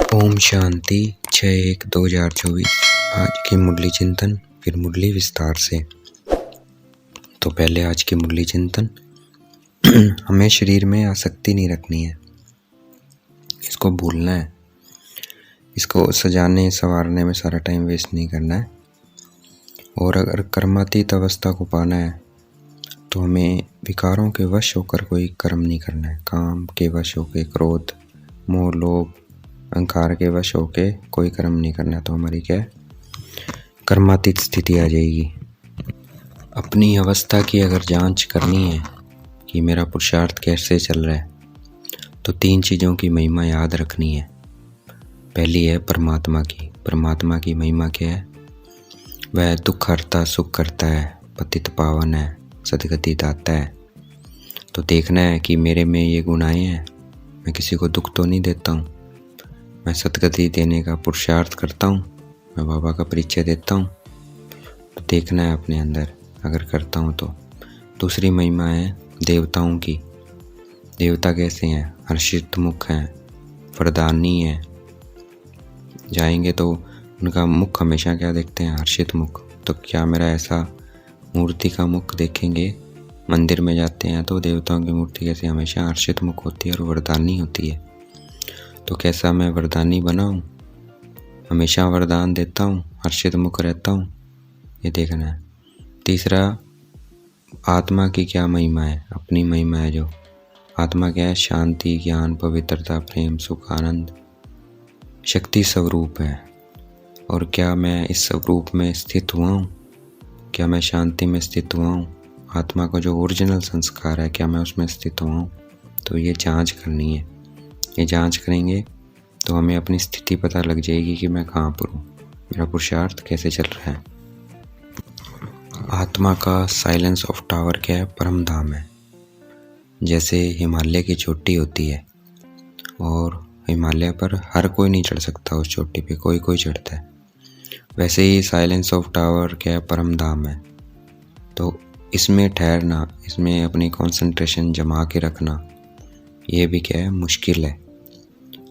ओम शांति 6/1/2024। आज की मुरली चिंतन, फिर मुरली विस्तार से। तो पहले आज की मुरली चिंतन। हमें शरीर में आसक्ति नहीं रखनी है, इसको भूलना है, इसको सजाने संवारने में सारा टाइम वेस्ट नहीं करना है। और अगर कर्मातीत अवस्था को पाना है तो हमें विकारों के वश होकर कोई कर्म नहीं करना है। काम के वश होकर, क्रोध, मोह, लोभ, अहंकार के वश होके कोई कर्म नहीं करना, तो हमारी क्या है, कर्मातीत स्थिति आ जाएगी। अपनी अवस्था की अगर जांच करनी है कि मेरा पुरुषार्थ कैसे चल रहा है, तो 3 चीज़ों की महिमा याद रखनी है। पहली है परमात्मा की। परमात्मा की महिमा क्या है? वह दुख हरता, सुख करता है, पतित पावन है, सदगति दाता है। तो देखना है कि मेरे में ये गुण आए हैं, मैं किसी को दुख तो नहीं देता हूँ, मैं सदगति देने का पुरुषार्थ करता हूँ, मैं बाबा का परिचय देता हूँ। तो देखना है अपने अंदर, अगर करता हूँ तो। दूसरी महिमा है देवताओं की। देवता कैसे हैं? हर्षित मुख हैं, वरदानी हैं। जाएंगे तो उनका मुख हमेशा क्या देखते हैं? हर्षित मुख। तो क्या मेरा ऐसा मूर्ति का मुख देखेंगे? मंदिर में जाते हैं तो देवताओं की मूर्ति कैसे हमेशा हर्षित मुख होती है और वरदानी होती है। तो कैसा मैं वरदानी बनाऊं? हमेशा वरदान देता हूं, हर्षित मुख रहता हूं, ये देखना है। तीसरा, आत्मा की क्या महिमा है? अपनी महिमा है जो आत्मा क्या है? शांति, ज्ञान, पवित्रता, प्रेम, सुख, आनंद, शक्ति स्वरूप है। और क्या मैं इस स्वरूप में स्थित हुआ हूँ? क्या मैं शांति में स्थित हुआ हूँ? आत्मा का जो ओरिजिनल संस्कार है, क्या मैं उसमें स्थित हुआ हूँ? तो ये जांच करनी है। ये जांच करेंगे तो हमें अपनी स्थिति पता लग जाएगी कि मैं कहाँ पर हूँ, मेरा पुरुषार्थ कैसे चल रहा है। आत्मा का साइलेंस ऑफ टावर क्या है? परम धाम है। जैसे हिमालय की चोटी होती है और हिमालय पर हर कोई नहीं चढ़ सकता, उस चोटी पे कोई कोई चढ़ता है, वैसे ही साइलेंस ऑफ टावर क्या है? परम धाम है। तो इसमें ठहरना, इसमें अपनी कंसंट्रेशन जमा के रखना, ये भी क्या है? मुश्किल है,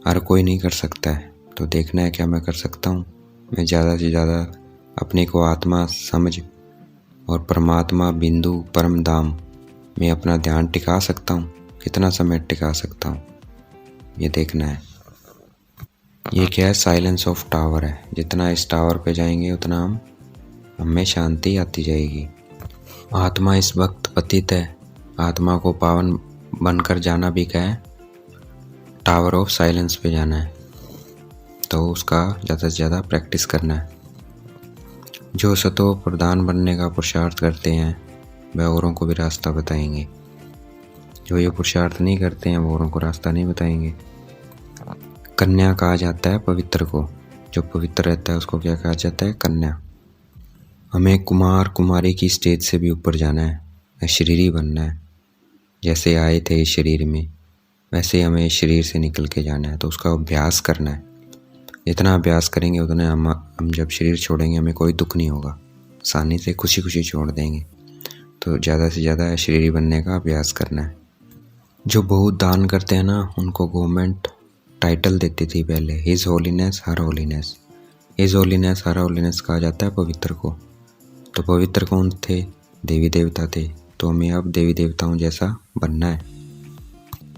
हर कोई नहीं कर सकता है। तो देखना है क्या मैं कर सकता हूँ। मैं ज़्यादा से ज़्यादा अपने को आत्मा समझ और परमात्मा बिंदु परम धाम में अपना ध्यान टिका सकता हूँ, कितना समय टिका सकता हूँ, ये देखना है। ये क्या है? साइलेंस ऑफ टावर है। जितना इस टावर पे जाएंगे उतना हमें शांति आती जाएगी। आत्मा इस वक्त पतित है, आत्मा को पावन बनकर जाना भी क्या है? टावर ऑफ साइलेंस पे जाना है। तो उसका ज़्यादा से ज़्यादा प्रैक्टिस करना है। जो सतो प्रधान बनने का पुरुषार्थ करते हैं वह औरों को भी रास्ता बताएंगे। जो ये पुरुषार्थ नहीं करते हैं वो औरों को रास्ता नहीं बताएंगे। कन्या कहा जाता है पवित्र को, जो पवित्र रहता है उसको क्या कहा जाता है? कन्या। हमें कुमार कुमारी की स्टेज से भी ऊपर जाना है, शरीरी बनना है। जैसे आए थे इस शरीर में, वैसे हमें शरीर से निकल के जाना है। तो उसका अभ्यास करना है। जितना अभ्यास करेंगे उतना हम जब शरीर छोड़ेंगे हमें कोई दुख नहीं होगा, आसानी से खुशी खुशी छोड़ देंगे। तो ज़्यादा से ज़्यादा शरीरी बनने का अभ्यास करना है। जो बहुत दान करते हैं ना, उनको गवर्नमेंट टाइटल देती थी पहले, हिज होलीनेस, हर होलीनेस। हिज होलीनेस, हर होलीनेस कहा जाता है पवित्र को। तो पवित्र कौन थे? देवी देवता थे। तो हमें अब देवी देवताओं जैसा बनना है।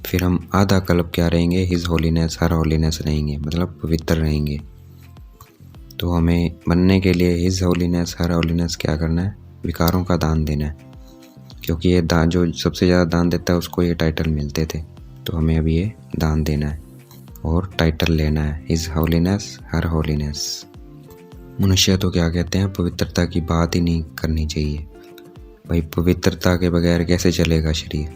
फिर हम आधा कल्प क्या रहेंगे? हिज होलीनेस, हर होलीनेस रहेंगे, मतलब पवित्र रहेंगे। तो हमें बनने के लिए हिज होलीनेस, हर होलीनेस क्या करना है? विकारों का दान देना है। क्योंकि ये दान, जो सबसे ज़्यादा दान देता है उसको ये टाइटल मिलते थे। तो हमें अभी ये दान देना है और टाइटल लेना है, हिज होलीनेस, हर होलीनेस। मनुष्य तो क्या कहते हैं? पवित्रता की बात ही नहीं करनी चाहिए। भाई पवित्रता के बगैर कैसे चलेगा शरीर?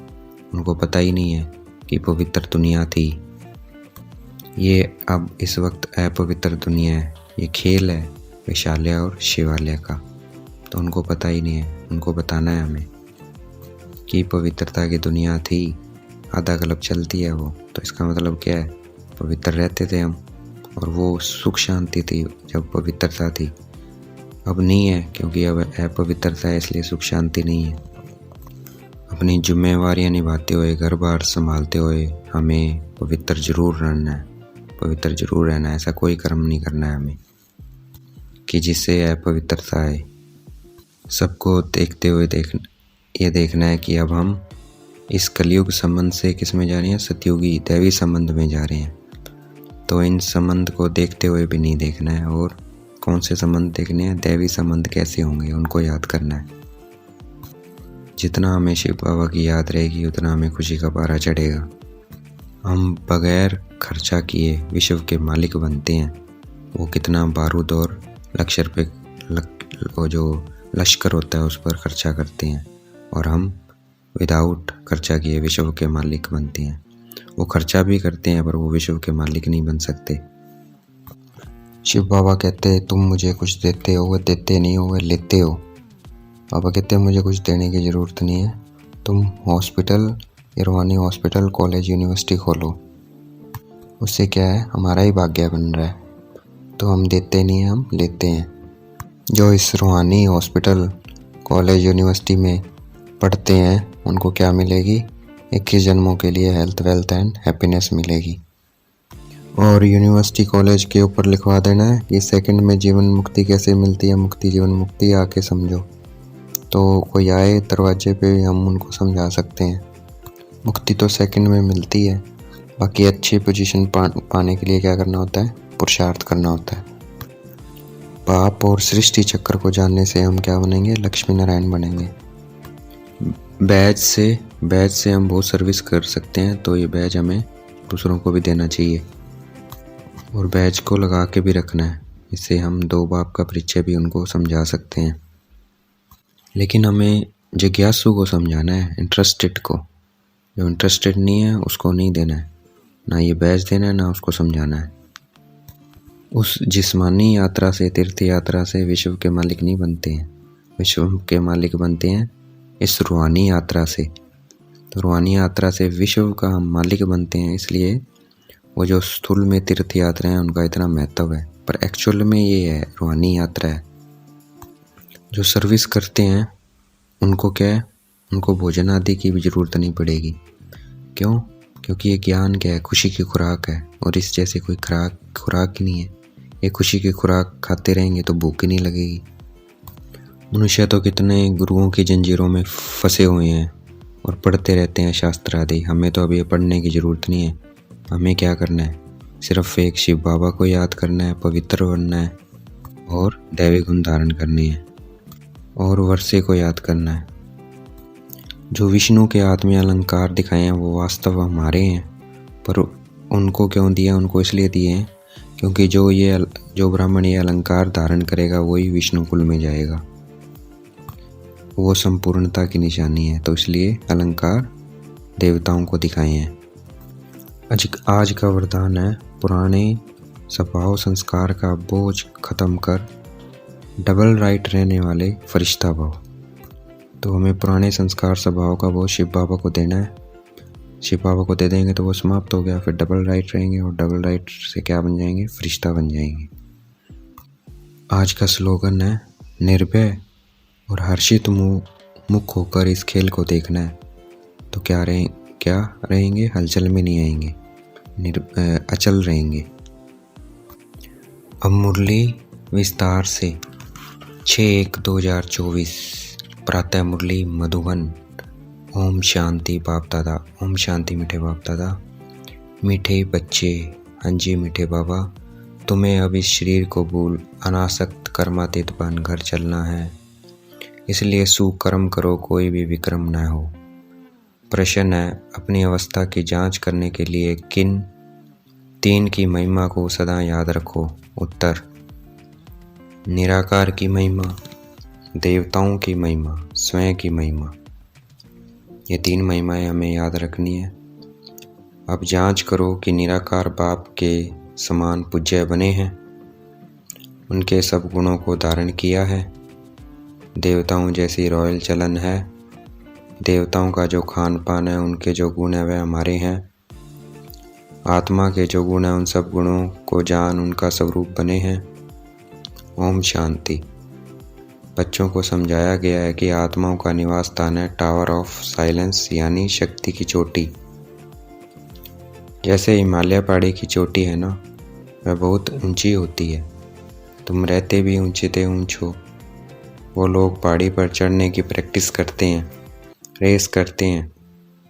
उनको पता ही नहीं है कि पवित्र दुनिया थी। ये अब इस वक्त अपवित्र दुनिया है, ये खेल है वैशाल्य और शिवालय का। तो उनको पता ही नहीं है, उनको बताना है हमें कि पवित्रता की दुनिया थी, आधा कल्प चलती है वो। तो इसका मतलब क्या है? पवित्र रहते थे हम और वो सुख शांति थी जब पवित्रता थी। अब नहीं है, क्योंकि अब अपवित्रता है, इसलिए सुख शांति नहीं है। अपनी जिम्मेवारियां निभाते हुए, घर बार संभालते हुए हमें पवित्र जरूर रहना है। पवित्र जरूर रहना है। ऐसा कोई कर्म नहीं करना है हमें कि जिससे अपवित्रता आए। सबको देखते हुए ये देखना है कि अब हम इस कलयुग संबंध से किस में जा रहे हैं, सतयुगी दैवी संबंध में जा रहे हैं। तो इन संबंध को देखते हुए भी नहीं देखना है। और कौन से संबंध देखने हैं, दैवी संबंध कैसे होंगे उनको याद करना है। जितना हमें शिव बाबा की याद रहेगी उतना हमें खुशी का पारा चढ़ेगा। हम बगैर खर्चा किए विश्व के मालिक बनते हैं। वो कितना बारूद और जो लश्कर होता है उस पर खर्चा करते हैं, और हम विदाउट खर्चा किए विश्व के मालिक बनते हैं। वो खर्चा भी करते हैं पर वो विश्व के मालिक नहीं बन सकते। शिव बाबा कहते हैं तुम मुझे कुछ देते हो, वह देते नहीं हो, वह लेते हो। बाबा कहते हैं मुझे कुछ देने की ज़रूरत नहीं है, तुम hospital, Irwani hospital, college, university खोलो। उससे क्या है, हमारा ही भाग्य बन रहा है। तो हम देते नहीं हैं, हम लेते हैं। जो इस रूहानी हॉस्पिटल, कॉलेज, यूनिवर्सिटी में पढ़ते हैं उनको क्या मिलेगी, 21 जन्मों के लिए हेल्थ, वेल्थ एंड हैप्पीनेस मिलेगी। और यूनिवर्सिटी, कॉलेज के ऊपर लिखवा देना है कि सेकंड में जीवन मुक्ति कैसे मिलती है, मुक्ति, जीवन मुक्ति, आके समझो। तो कोई आए दरवाजे पे हम उनको समझा सकते हैं। मुक्ति तो सेकंड में मिलती है, बाकी अच्छी पोजीशन पाने के लिए क्या करना होता है, पुरुषार्थ करना होता है। पाप और सृष्टि चक्र को जानने से हम क्या बनेंगे, लक्ष्मी नारायण बनेंगे। बैज से हम बहुत सर्विस कर सकते हैं, तो ये बैज हमें दूसरों को भी देना चाहिए और बैज को लगा के भी रखना है। इससे हम 2 बाप का परिचय भी उनको समझा सकते हैं। लेकिन हमें जिज्ञासु को समझाना है, इंटरेस्टेड को। जो इंटरेस्टेड नहीं है उसको नहीं देना है, ना ये बैज देना है, ना उसको समझाना है। उस जिस्मानी यात्रा से, तीर्थ यात्रा से विश्व के मालिक नहीं बनते हैं। विश्व के मालिक बनते हैं इस रूहानी यात्रा से। तो रूहानी यात्रा से विश्व का हम मालिक बनते हैं। इसलिए वो जो स्थूल में तीर्थ यात्रा है उनका इतना महत्व है, पर एक्चुअल में ये है रूहानी यात्रा है। जो सर्विस करते हैं उनको क्या है, उनको भोजन आदि की भी ज़रूरत नहीं पड़ेगी। क्यों? क्योंकि ये ज्ञान क्या है, खुशी की खुराक है। और इस जैसे कोई खुराक ही नहीं है। ये खुशी की खुराक खाते रहेंगे तो भूख ही नहीं लगेगी। मनुष्य तो कितने गुरुओं की जंजीरों में फंसे हुए हैं और पढ़ते रहते हैं शास्त्र आदि। हमें तो अब ये पढ़ने की ज़रूरत नहीं है। हमें क्या करना है, सिर्फ एक शिव बाबा को याद करना है, पवित्र बनना है और दैवी गुण धारण करने हैं और वर्षे को याद करना है। जो विष्णु के आत्मीय अलंकार दिखाए हैं वो वास्तव हमारे हैं, पर उनको क्यों दिया, उनको इसलिए दिए हैं क्योंकि जो ब्राह्मण ये अलंकार धारण करेगा वही विष्णु कुल में जाएगा। वो संपूर्णता की निशानी है, तो इसलिए अलंकार देवताओं को दिखाए हैं। आज का वरदान है, पुराने स्वभाव संस्कार का बोझ खत्म कर डबल राइट रहने वाले फरिश्ता भाव। तो हमें पुराने संस्कार स्वभाव का बोझ शिव बाबा को देना है। शिव बाबा को दे देंगे तो वो समाप्त हो गया, फिर डबल राइट रहेंगे और डबल राइट से क्या बन जाएंगे, फरिश्ता बन जाएंगे। आज का स्लोगन है, निर्भय और हर्षित मुख होकर इस खेल को देखना है। तो क्या रहेंगे, हलचल में नहीं आएंगे, अचल रहेंगे। अब मुरली विस्तार से 6/1/2024 प्रातः मुरली मधुबन। ओम शांति बाप दादा, ओम शांति मीठे बाप दादा। मीठे बच्चे, हाँ जी मीठे बाबा, तुम्हें अब इस शरीर को भूल अनासक्त कर्मातीत बन घर चलना है। इसलिए सुकर्म करो, कोई भी विक्रम न हो। प्रश्न है, अपनी अवस्था की जांच करने के लिए किन 3 की महिमा को सदा याद रखो। उत्तर, निराकार की महिमा, देवताओं की महिमा, स्वयं की महिमा। ये 3 महिमाएं हमें याद रखनी है। अब जांच करो कि निराकार बाप के समान पूज्य बने हैं, उनके सब गुणों को धारण किया है, देवताओं जैसी रॉयल चलन है, देवताओं का जो खान पान है, उनके जो गुण है वह हमारे हैं, आत्मा के जो गुण है उन सब गुणों को जान उनका स्वरूप बने हैं। ओम शांति। बच्चों को समझाया गया है कि आत्माओं का निवास स्थान है टावर ऑफ साइलेंस, यानी शक्ति की चोटी। जैसे हिमालय पहाड़ी की चोटी है ना, वह बहुत ऊंची होती है। तुम रहते भी ऊंचे ते ऊंच हो। वो लोग पहाड़ी पर चढ़ने की प्रैक्टिस करते हैं, रेस करते हैं।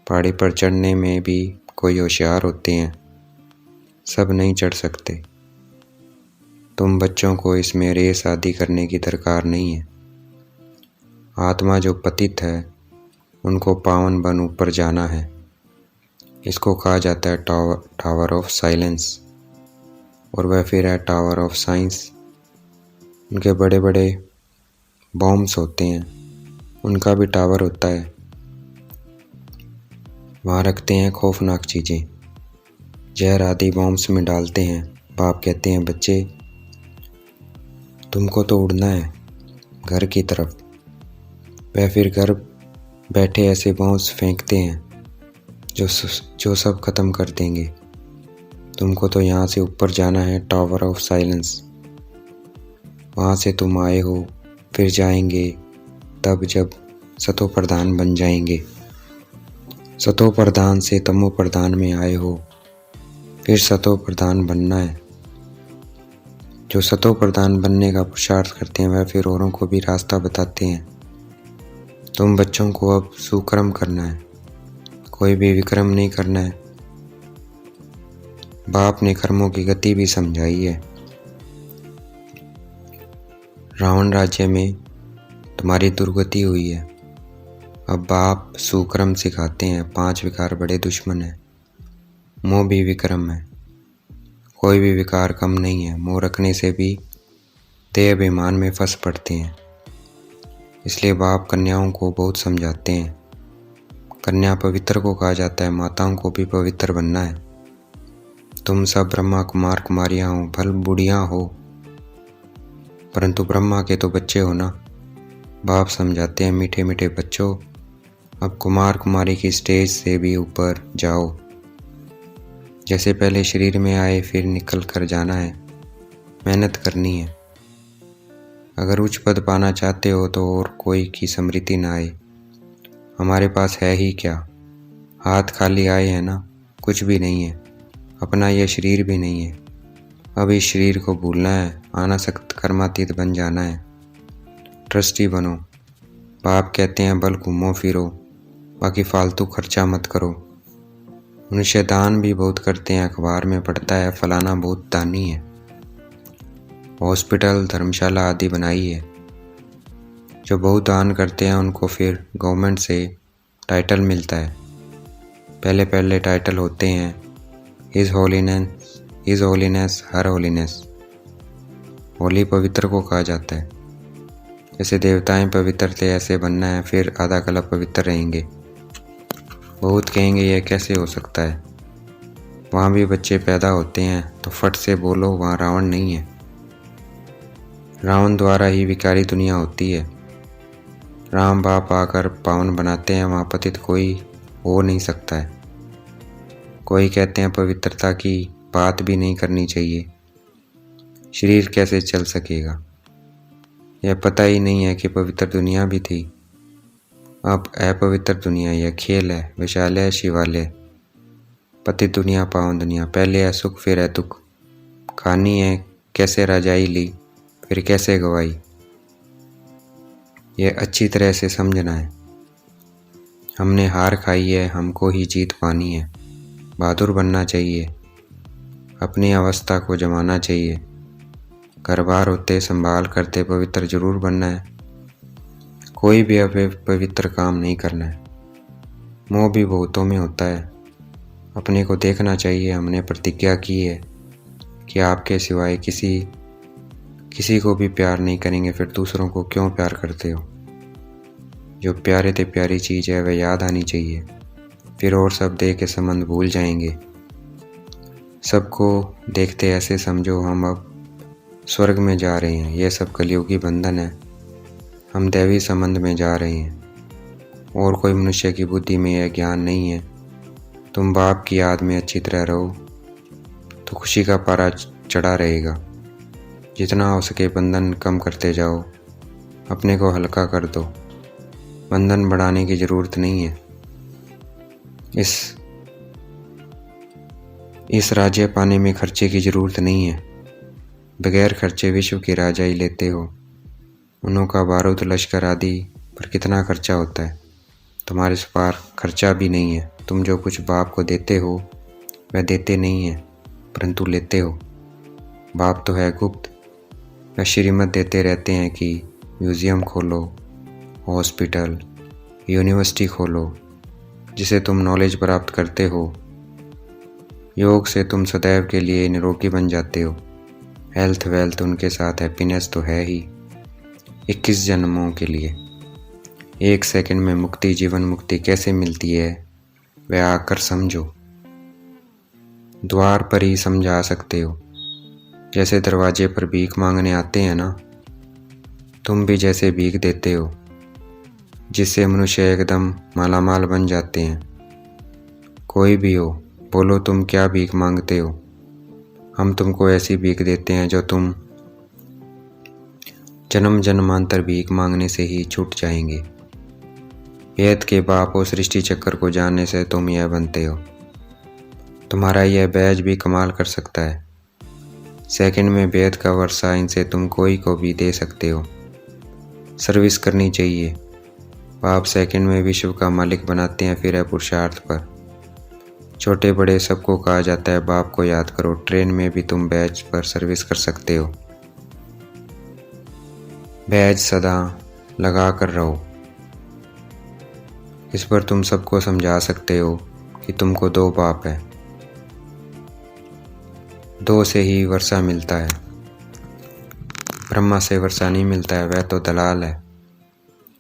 पहाड़ी पर चढ़ने में भी कोई होशियार होते हैं, सब नहीं चढ़ सकते। तुम बच्चों को इसमें रेस आदि करने की दरकार नहीं है। आत्मा जो पतित है उनको पावन बन ऊपर जाना है। इसको कहा जाता है टावर ऑफ साइलेंस, और वह फिर है टावर ऑफ साइंस। उनके बड़े बड़े बॉम्ब्स होते हैं, उनका भी टावर होता है। वहाँ रखते हैं खौफनाक चीज़ें, जहर आदि बॉम्ब्स में डालते हैं। बाप कहते हैं, बच्चे तुमको तो उड़ना है घर की तरफ। वह फिर घर बैठे ऐसे बॉम्ब्स फेंकते हैं जो सब ख़त्म कर देंगे। तुमको तो यहाँ से ऊपर जाना है, टावर ऑफ साइलेंस। वहाँ से तुम आए हो, फिर जाएंगे तब जब सतो प्रधान बन जाएंगे। सतो प्रधान से तमो प्रधान में आए हो, फिर सतो प्रधान बनना है। जो सतो प्रधान बनने का पुरुषार्थ करते हैं वह फिर औरों को भी रास्ता बताते हैं। तुम बच्चों को अब सुकर्म करना है, कोई भी विक्रम नहीं करना है। बाप ने कर्मों की गति भी समझाई है। रावण राज्य में तुम्हारी दुर्गति हुई है। अब बाप सुकर्म सिखाते हैं। 5 विकार बड़े दुश्मन हैं। मोह भी विक्रम है। कोई भी विकार कम नहीं है। मोह रखने से भी देह अभिमान में फंस पड़ते हैं। इसलिए बाप कन्याओं को बहुत समझाते हैं। कन्या पवित्र को कहा जाता है, माताओं को भी पवित्र बनना है। तुम सब ब्रह्मा कुमार कुमारियाँ हो, भल बुढ़ियाँ हो, परंतु ब्रह्मा के तो बच्चे हो ना। बाप समझाते हैं, मीठे मीठे बच्चों, अब कुमार कुमारी की स्टेज से भी ऊपर जाओ। जैसे पहले शरीर में आए फिर निकल कर जाना है, मेहनत करनी है। अगर उच्च पद पाना चाहते हो तो और कोई की स्मृति ना आए। हमारे पास है ही क्या, हाथ खाली आए हैं ना, कुछ भी नहीं है। अपना यह शरीर भी नहीं है। अब इस शरीर को भूलना है, अनासक्त कर्मातीत बन जाना है। ट्रस्टी बनो। बाप कहते हैं, बल घूमो फिरो, बाकी फालतू खर्चा मत करो। मनुष्य दान भी बहुत करते हैं, अखबार में पढ़ता है फलाना बहुत दानी है। हॉस्पिटल धर्मशाला आदि बनाई है। जो बहुत दान करते हैं उनको फिर गवर्नमेंट से टाइटल मिलता है। पहले पहले टाइटल होते हैं हिज होलीनेस, हर होलीनेस। होली पवित्र को कहा जाता है। जैसे देवताएं पवित्र थे ऐसे बनना है, फिर आधा कला पवित्र रहेंगे। बहुत कहेंगे यह कैसे हो सकता है, वहाँ भी बच्चे पैदा होते हैं, तो फट से बोलो वहाँ रावण नहीं है। रावण द्वारा ही विकारी दुनिया होती है। राम बाप आकर पावन बनाते हैं, वहाँ पतित कोई हो नहीं सकता है। कोई कहते हैं पवित्रता की बात भी नहीं करनी चाहिए, शरीर कैसे चल सकेगा। यह पता ही नहीं है कि पवित्र दुनिया भी थी। अब अपवित्र दुनिया यह खेल है, विशालय शिवालय। पतित दुनिया पावन दुनिया, पहले है सुख फिर है दुख। खानी है कैसे रजाई ली फिर कैसे गवाई, यह अच्छी तरह से समझना है। हमने हार खाई है, हमको ही जीत पानी है। बहादुर बनना चाहिए, अपनी अवस्था को जमाना चाहिए। घर बार होते संभाल करते पवित्र जरूर बनना है। कोई भी अपवित्र काम नहीं करना है। मोह भी बहुतों में होता है। अपने को देखना चाहिए। हमने प्रतिज्ञा की है कि आपके सिवाय किसी को भी प्यार नहीं करेंगे, फिर दूसरों को क्यों प्यार करते हो। जो प्यारे थे प्यारी चीज़ है वह याद आनी चाहिए, फिर और सब देह के संबंध भूल जाएंगे। सबको देखते ऐसे समझो हम अब स्वर्ग में जा रहे हैं। यह सब कलयुगी बंधन है। हम दैवी संबंध में जा रहे हैं, और कोई मनुष्य की बुद्धि में यह ज्ञान नहीं है। तुम बाप की याद में अच्छी तरह रहो तो खुशी का पारा चढ़ा रहेगा। जितना हो सके बंधन कम करते जाओ, अपने को हल्का कर दो। बंधन बढ़ाने की ज़रूरत नहीं है। इस राज्य पाने में खर्चे की ज़रूरत नहीं है। बगैर खर्चे विश्व की राजाई लेते हो। उन्हों का बारूद लश्कर आदि पर कितना खर्चा होता है। तुम्हारे पास खर्चा भी नहीं है। तुम जो कुछ बाप को देते हो वह देते नहीं है, परंतु लेते हो। बाप तो है गुप्त। वह श्रीमत देते रहते हैं कि म्यूज़ियम खोलो, हॉस्पिटल, यूनिवर्सिटी खोलो, जिसे तुम नॉलेज प्राप्त करते हो। योग से तुम सदैव के लिए निरोगी बन जाते हो। हेल्थ वेल्थ उनके साथ हैप्पीनेस तो है ही 21 जन्मों के लिए। 1 सेकंड में मुक्ति, जीवन मुक्ति कैसे मिलती है वह आकर समझो। द्वार पर ही समझा सकते हो। जैसे दरवाजे पर भीख मांगने आते हैं ना, तुम भी जैसे भीख देते हो, जिससे मनुष्य एकदम मालामाल बन जाते हैं। कोई भी हो, बोलो तुम क्या भीख मांगते हो। हम तुमको ऐसी भीख देते हैं जो तुम जन्म जन्मांतर भीख मांगने से ही छूट जाएंगे। वेद के बाप और सृष्टि चक्र को जानने से तुम यह बनते हो। तुम्हारा यह बैज भी कमाल कर सकता है। सेकंड में वेद का वर्षा इनसे तुम कोई को भी दे सकते हो। सर्विस करनी चाहिए। बाप सेकंड में विश्व का मालिक बनाते हैं, फिर है पुरुषार्थ पर। छोटे बड़े सबको कहा जाता है बाप को याद करो। ट्रेन में भी तुम बैज पर सर्विस कर सकते हो। बैज सदा लगा कर रहो। इस पर तुम सबको समझा सकते हो कि तुमको 2 बाप है। 2 से ही वर्षा मिलता है। ब्रह्मा से वर्षा नहीं मिलता है, वह तो दलाल है।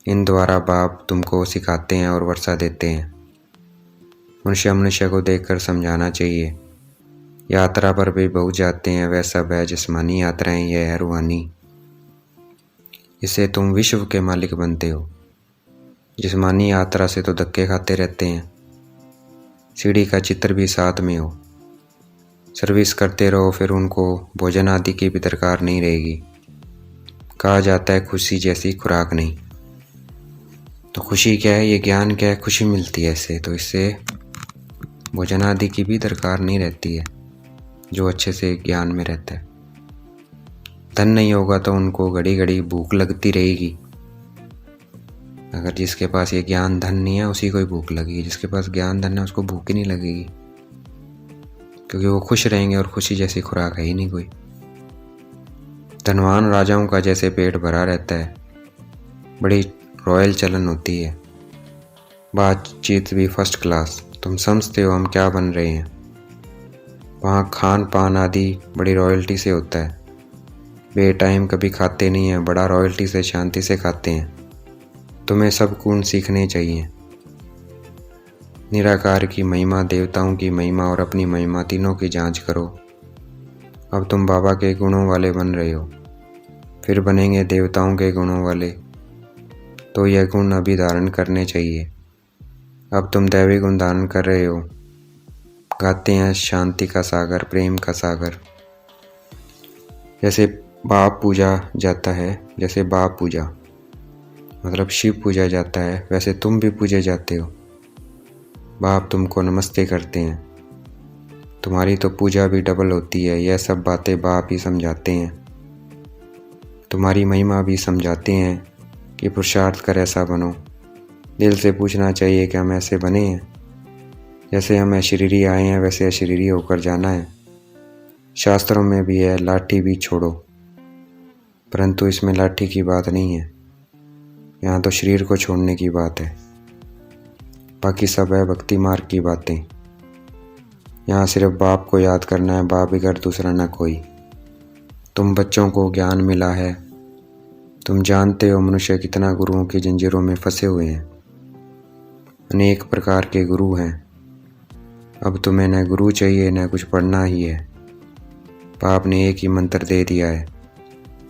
इन द्वारा बाप तुमको सिखाते हैं और वर्षा देते हैं। मनुष्य को देखकर समझाना चाहिए। यात्रा पर भी बहुत जाते हैं, वह सब है जिस्मानी यात्राएं, यह है रूहानी। इससे तुम विश्व के मालिक बनते हो। जिस्मानी यात्रा से तो धक्के खाते रहते हैं। सीढ़ी का चित्र भी साथ में हो। सर्विस करते रहो, फिर उनको भोजन आदि की भी दरकार नहीं रहेगी। कहा जाता है खुशी जैसी खुराक नहीं। तो खुशी क्या है, ये ज्ञान क्या है, खुशी मिलती है इससे। तो इससे भोजन आदि की भी दरकार नहीं रहती है, जो अच्छे से ज्ञान में रहता है। धन नहीं होगा तो उनको घड़ी घड़ी भूख लगती रहेगी। अगर जिसके पास ये ज्ञान धन नहीं है उसी को ही भूख लगेगी। जिसके पास ज्ञान धन है उसको भूख ही नहीं लगेगी, क्योंकि वो खुश रहेंगे और खुशी जैसी खुराक है ही नहीं कोई। धनवान राजाओं का जैसे पेट भरा रहता है, बड़ी रॉयल चलन होती है, बातचीत भी फर्स्ट क्लास। तुम समझते हो हम क्या बन रहे हैं। वहाँ खान पान आदि बड़ी रॉयल्टी से होता है। बे टाइम कभी खाते नहीं हैं, बड़ा रॉयल्टी से शांति से खाते हैं। तुम्हें सब गुण सीखने चाहिए। निराकार की महिमा, देवताओं की महिमा और अपनी महिमा, तीनों की जांच करो। अब तुम बाबा के गुणों वाले बन रहे हो, फिर बनेंगे देवताओं के गुणों वाले। तो यह गुण अभी धारण करने चाहिए। अब तुम दैवी गुण धारण कर रहे हो। गाते हैं शांति का सागर, प्रेम का सागर। जैसे बाप पूजा जाता है, जैसे बाप पूजा मतलब शिव पूजा जाता है, वैसे तुम भी पूजे जाते हो। बाप तुमको नमस्ते करते हैं। तुम्हारी तो पूजा भी डबल होती है। यह सब बातें बाप ही समझाते हैं। तुम्हारी महिमा भी समझाते हैं कि पुरुषार्थ कर ऐसा बनो। दिल से पूछना चाहिए कि हम ऐसे बने हैं। जैसे हम अशरीरी आए हैं वैसे अशरीरी होकर जाना है। शास्त्रों में भी है लाठी भी छोड़ो, परंतु इसमें लाठी की बात नहीं है। यहाँ तो शरीर को छोड़ने की बात है। बाकी सब है भक्ति मार्ग की बातें। यहाँ सिर्फ बाप को याद करना है, बाप बिगड़ दूसरा न कोई। तुम बच्चों को ज्ञान मिला है। तुम जानते हो मनुष्य कितना गुरुओं की जंजीरों में फंसे हुए हैं। अनेक प्रकार के गुरु हैं। अब तुम्हें न गुरु चाहिए न कुछ पढ़ना ही है। बाप ने एक ही मंत्र दे दिया है,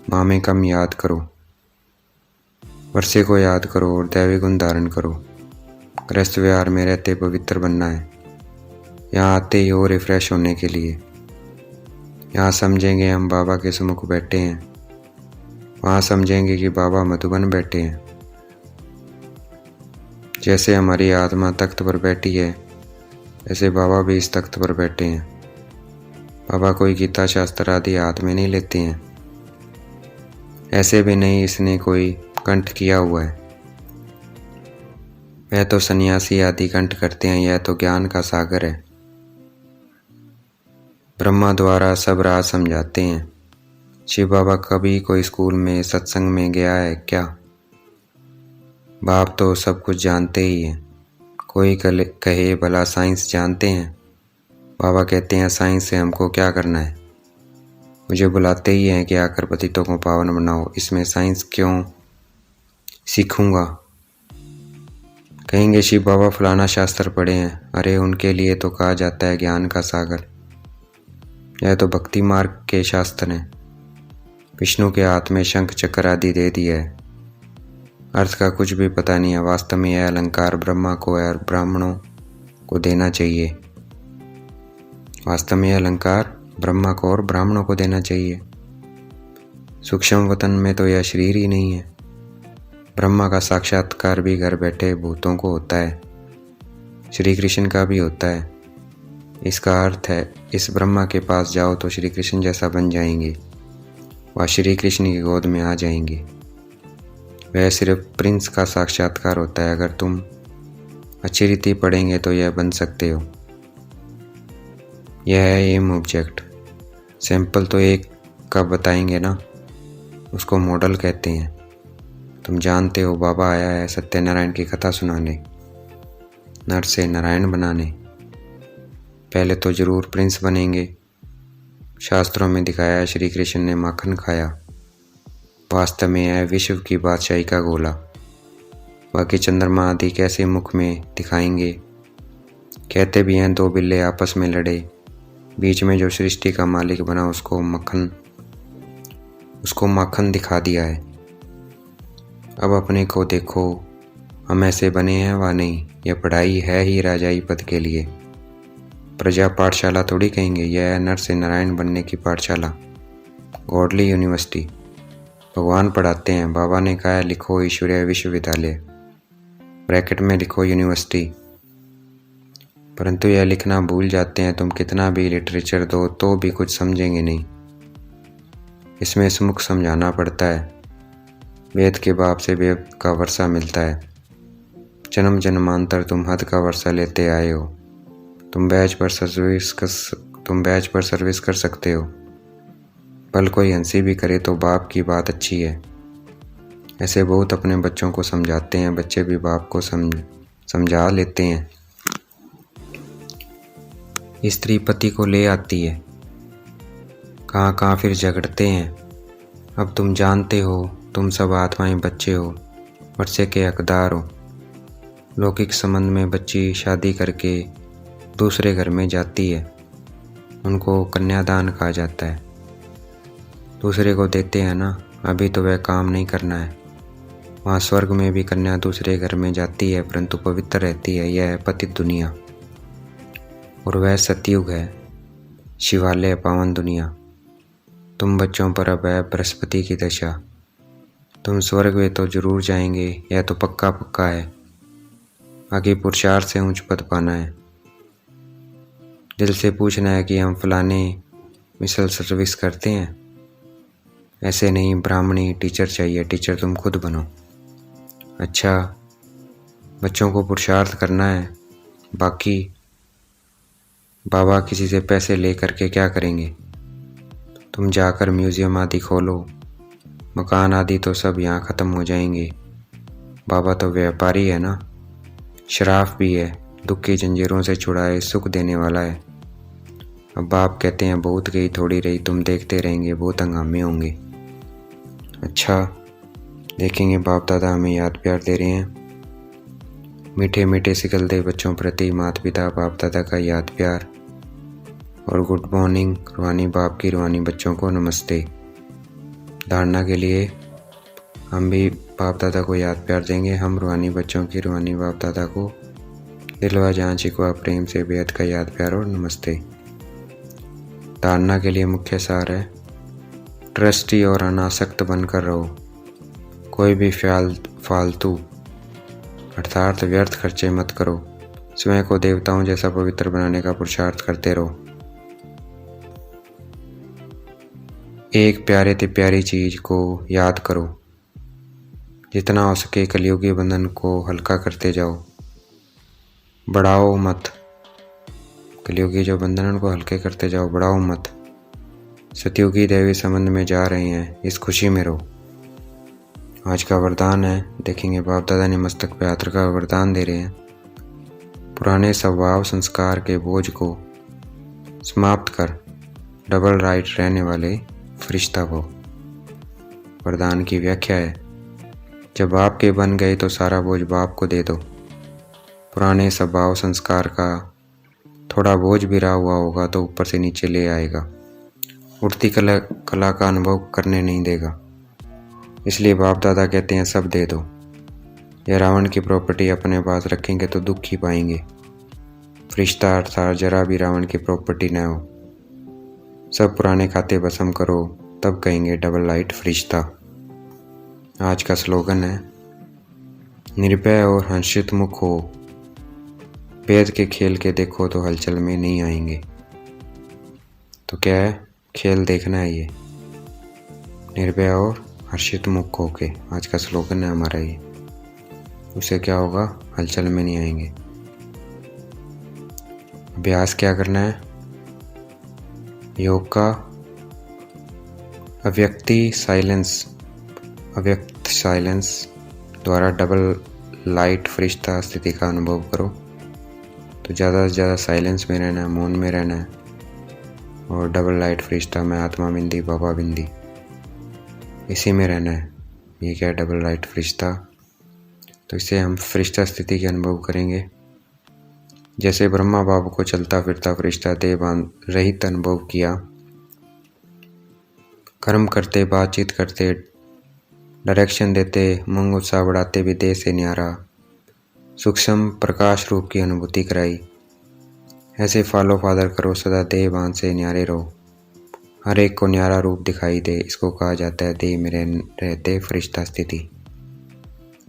माँ में कम याद करो, वर्षे को याद करो और दैवी गुण धारण करो। गृहस्थ विहार में रहते पवित्र बनना है। यहाँ आते ही हो रिफ्रेश होने के लिए। यहाँ समझेंगे हम बाबा के सम्मुख बैठे हैं, वहाँ समझेंगे कि बाबा मधुबन बैठे हैं। जैसे हमारी आत्मा तख्त पर बैठी है, ऐसे बाबा भी इस तख्त पर बैठे हैं। बाबा कोई गीता शास्त्र आदि हाथ में नहीं लेते हैं, ऐसे भी नहीं इसने कोई कंठ किया हुआ है। वह तो सन्यासी आदि कंठ करते हैं, यह तो ज्ञान का सागर है। ब्रह्मा द्वारा सब राज समझाते हैं। शिव बाबा कभी कोई स्कूल में सत्संग में गया है क्या? बाप तो सब कुछ जानते ही हैं। कोई कहे भला साइंस जानते हैं। बाबा कहते हैं साइंस से हमको क्या करना है, मुझे बुलाते ही हैं कि आकर पतितों को पावन बनाओ, इसमें साइंस क्यों सीखूंगा। कहेंगे शिव बाबा फलाना शास्त्र पढ़े हैं, अरे उनके लिए तो कहा जाता है ज्ञान का सागर। यह तो भक्ति मार्ग के शास्त्र हैं। विष्णु के हाथ में शंख चक्र आदि दे दिया है, अर्थ का कुछ भी पता नहीं है। वास्तव में यह अलंकार ब्रह्मा को और ब्राह्मणों को देना चाहिए। वास्तव में यह अलंकार ब्रह्मा को और ब्राह्मणों को देना चाहिए। सूक्ष्म वतन में तो यह शरीर ही नहीं है। ब्रह्मा का साक्षात्कार भी घर बैठे भूतों को होता है, श्री कृष्ण का भी होता है। इसका अर्थ है इस ब्रह्मा के पास जाओ तो श्री कृष्ण जैसा बन जाएंगे, वह श्री कृष्ण की गोद में आ जाएंगे। वह सिर्फ प्रिंस का साक्षात्कार होता है। अगर तुम अच्छी रीति पढ़ेंगे तो यह बन सकते हो। यह है एम ऑब्जेक्ट। सैंपल तो एक का बताएंगे ना, उसको मॉडल कहते हैं। तुम जानते हो बाबा आया है सत्यनारायण की कथा सुनाने, नर से नारायण बनाने। पहले तो जरूर प्रिंस बनेंगे। शास्त्रों में दिखाया है श्री कृष्ण ने माखन खाया, वास्तव में यह विश्व की बादशाही का गोला। बाकी चंद्रमा आदि कैसे मुख में दिखाएंगे। कहते भी हैं दो बिल्ले आपस में लड़े, बीच में जो सृष्टि का मालिक बना उसको माखन दिखा दिया है। अब अपने को देखो, हम ऐसे बने हैं व नहीं। यह पढ़ाई है ही राजाई पद के लिए। प्रजा पाठशाला थोड़ी कहेंगे, यह है नर से नारायण बनने की पाठशाला, गॉडली यूनिवर्सिटी। भगवान पढ़ाते हैं। बाबा ने कहा है लिखो ईश्वरीय विश्वविद्यालय, ब्रैकेट में लिखो यूनिवर्सिटी, परंतु यह लिखना भूल जाते हैं। तुम कितना भी लिटरेचर दो तो भी कुछ समझेंगे नहीं। इसमें सुमुख समझाना पड़ता है। वेद के बाप से वेद का वर्षा मिलता है। जन्म जन्मांतर तुम हद का वर्षा लेते आए हो। तुम बैच पर सर्विस कर सकते हो। भल कोई हंसी भी करे तो बाप की बात अच्छी है। ऐसे बहुत अपने बच्चों को समझाते हैं, बच्चे भी बाप को समझा लेते हैं। स्त्री पति को ले आती है, कहाँ कहाँ फिर झगड़ते हैं। अब तुम जानते हो तुम सब आत्माएं बच्चे हो, वर्षे के हकदार हो। लौकिक संबंध में बच्ची शादी करके दूसरे घर में जाती है, उनको कन्यादान कहा जाता है। दूसरे को देते हैं ना, अभी तो वह काम नहीं करना है। वहाँ स्वर्ग में भी कन्या दूसरे घर में जाती है परंतु पवित्र रहती है। यह है पतित दुनिया और वह सतयुग है, शिवालय पावन दुनिया। तुम बच्चों पर अब है बृहस्पति की दशा। तुम स्वर्ग में तो जरूर जाएंगे, यह तो पक्का है। आगे पुरुषार्थ से ऊंच पद पाना है। दिल से पूछना है कि हम फलाने मिसल सर्विस करते हैं, ऐसे नहीं। ब्राह्मणी टीचर चाहिए, टीचर तुम खुद बनो। अच्छा, बच्चों को पुरुषार्थ करना है। बाकी बाबा किसी से पैसे ले करके क्या करेंगे। तुम जाकर म्यूज़ियम आदि खोलो, मकान आदि तो सब यहाँ ख़त्म हो जाएंगे। बाबा तो व्यापारी है ना, शराफ भी है, दुख की जंजीरों से छुड़ाए सुख देने वाला है। अब बाप कहते हैं बहुत गई थोड़ी रही, तुम देखते रहेंगे, बहुत हंगामे होंगे। अच्छा, देखेंगे बाप दादा हमें याद प्यार दे रहे हैं। मीठे मीठे सिकलते बच्चों प्रति माता पिता बाप दादा का याद प्यार और गुड मॉर्निंग। रूहानी बाप की रूहानी बच्चों को नमस्ते। धारणा के लिए हम भी बाप दादा को याद प्यार देंगे। हम रूहानी बच्चों की रूहानी बाप दादा को दिलवा जान चिकवा प्रेम से बेहद का याद प्यार और नमस्ते। धारणा के लिए मुख्य सार है, ट्रस्टी और अनासक्त बनकर रहो। कोई भी फालतू अर्थात व्यर्थ खर्चे मत करो। स्वयं को देवताओं जैसा पवित्र बनाने का पुरुषार्थ करते रहो। एक प्यारे ते प्यारी चीज को याद करो। जितना हो सके कलयुगी बंधन को हल्का करते जाओ, बढ़ाओ मत। कलयुगी जो बंधन उनको हल्के करते जाओ, बढ़ाओ मत। सतयुगी दैवी संबंध में जा रहे हैं, इस खुशी में रहो। आज का वरदान है, देखेंगे बाप दादा ने मस्तक पे हाथ रखा वरदान दे रहे हैं। पुराने स्वभाव संस्कार के बोझ को समाप्त कर डबल राइट रहने वाले फरिश्ता हो। वरदान की व्याख्या है, जब बाप के बन गए तो सारा बोझ बाप को दे दो। पुराने स्वभाव संस्कार का थोड़ा बोझ भी रहा हुआ होगा तो ऊपर से नीचे ले आएगा, उड़ती कला का अनुभव करने नहीं देगा। इसलिए बाप दादा कहते हैं सब दे दो। यह रावण की प्रॉपर्टी अपने पास रखेंगे तो दुख ही पाएंगे। फरिश्ता अर्थात जरा भी रावण की प्रॉपर्टी न हो। सब पुराने खाते भस्म करो, तब कहेंगे डबल लाइट फरिश्ता। आज का स्लोगन है, निर्भय और हर्षित मुख हो, वेद के खेल के देखो तो हलचल में नहीं आएंगे। तो क्या है, खेल देखना है ये, निर्भय और हर्षित मुख होके। आज का स्लोगन है हमारा ये। उससे क्या होगा, हलचल में नहीं आएंगे। अभ्यास क्या करना है, योग का अव्यक्त साइलेंस द्वारा डबल लाइट फरिश्ता स्थिति का अनुभव करो। तो ज़्यादा से ज़्यादा साइलेंस में रहना है, मौन में रहना है। और डबल लाइट फरिश्ता में आत्मा बिंदी बाबा बिंदी, इसी में रहना है। ये क्या है, डबल लाइट फरिश्ता। तो इससे हम फरिश्ता स्थिति के अनुभव करेंगे। जैसे ब्रह्मा बाबू को चलता फिरता फरिश्ता देह रहित अनुभव किया, कर्म करते, बातचीत करते, डायरेक्शन देते, मंग उत्साह बढ़ाते भी देह से न्यारा सूक्ष्म प्रकाश रूप की अनुभूति कराई। ऐसे फॉलो फादर करो, सदा देह बांध से न्यारे रहो। हर एक को न्यारा रूप दिखाई दे, इसको कहा जाता है देह में रहते फरिश्ता स्थिति।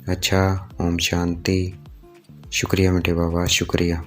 अच्छा, ओम शांति। शुक्रिया मीठे बाबा, शुक्रिया।